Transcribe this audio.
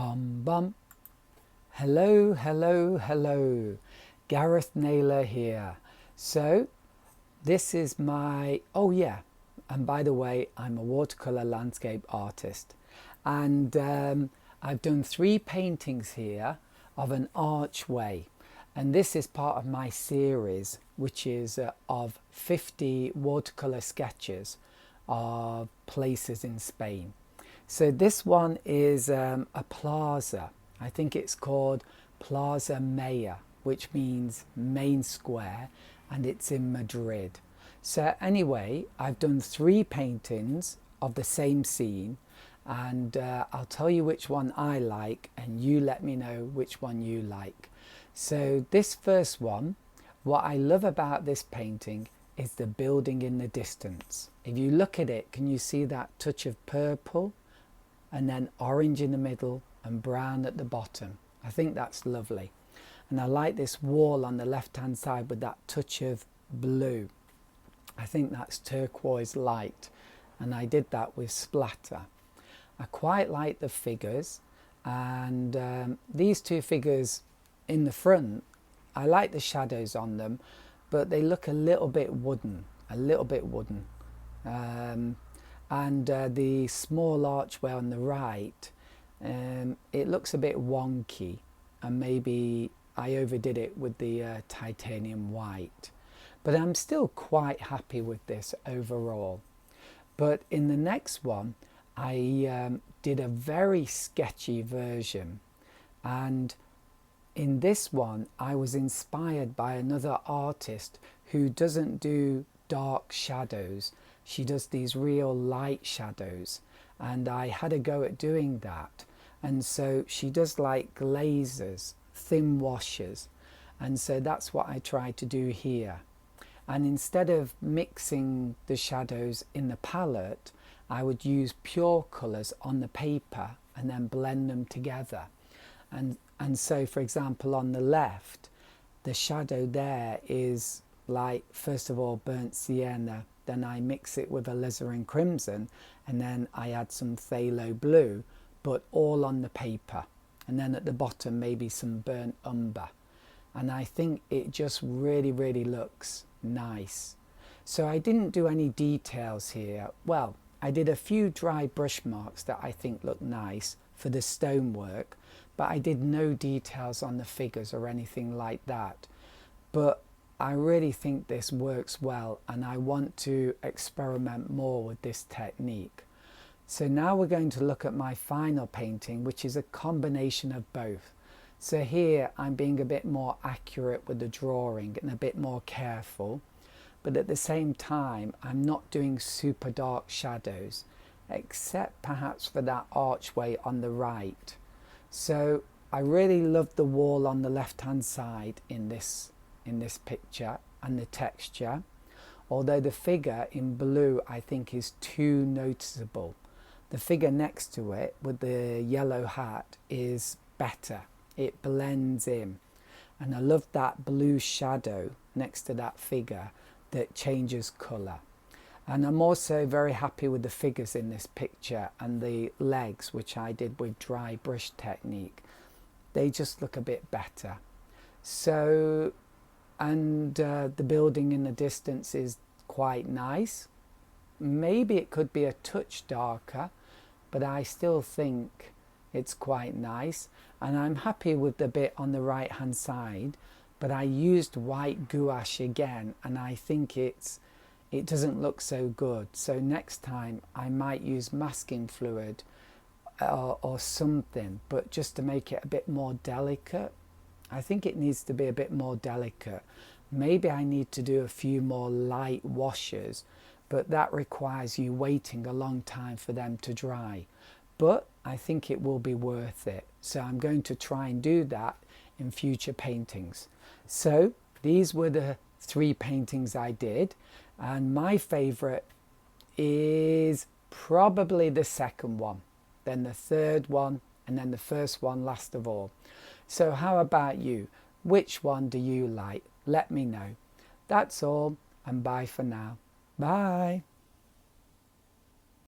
Bum bum. Hello, hello, hello. Gareth Naylor here. So, this is my, oh yeah, and by the way, I'm a watercolour landscape artist. And I've done 3 paintings here of an archway. And this is part of my series, which is of 50 watercolour sketches of places in Spain. So this one is a plaza. I think it's called Plaza Mayor, which means main square, and it's in Madrid. So anyway, I've done 3 paintings of the same scene, and I'll tell you which one I like, and you let me know which one you like. So this first one, what I love about this painting is the building in the distance. If you look at it, can you see that touch of purple? And then orange in the middle and brown at the bottom. I think that's lovely. And I like this wall on the left hand side with that touch of blue. I think that's turquoise light, and I did that with splatter. I quite like the figures, and these 2 figures in the front, I like the shadows on them, but they look a little bit wooden, and the small archway on the right, it looks a bit wonky, and maybe I overdid it with the titanium white, but I'm still quite happy with this overall. But in the next one, I did a very sketchy version, and in this one I was inspired by another artist who doesn't do dark shadows. She does these real light shadows, and I had a go at doing that. And so she does like glazes, thin washes, and so that's what I tried to do here. And instead of mixing the shadows in the palette, I would use pure colours on the paper and then blend them together. And so, for example, on the left, the shadow there is like, first of all, burnt sienna, then I mix it with alizarin crimson, and then I add some phthalo blue, but all on the paper. And then at the bottom, maybe some burnt umber. And I think it just really looks nice. So I didn't do any details here. Well, I did a few dry brush marks that I think look nice for the stonework, but I did no details on the figures or anything like that. But I really think this works well, and I want to experiment more with this technique. So now we're going to look at my final painting, which is a combination of both. So here I'm being a bit more accurate with the drawing and a bit more careful, but at the same time I'm not doing super dark shadows, except perhaps for that archway on the right. So I really love the wall on the left hand side in this picture, and the texture, although the figure in blue I think is too noticeable. The figure next to it with the yellow hat is better. It blends in, and I love that blue shadow next to that figure that changes colour. And I'm also very happy with the figures in this picture, and the legs, which I did with dry brush technique. They just look a bit better. So, and the building in the distance is quite nice. Maybe it could be a touch darker, but I still think it's quite nice. And I'm happy with the bit on the right hand side, but I used white gouache again, and I think it doesn't look so good. So next time I might use masking fluid or something, but just to make it a bit more delicate. I think it needs to be a bit more delicate. Maybe I need to do a few more light washes, but that requires you waiting a long time for them to dry. But I think it will be worth it. So I'm going to try and do that in future paintings. So these were the 3 paintings I did, and my favourite is probably the second one, then the third one, and then the first one last of all. So how about you? Which one do you like? Let me know. That's all, and bye for now. Bye.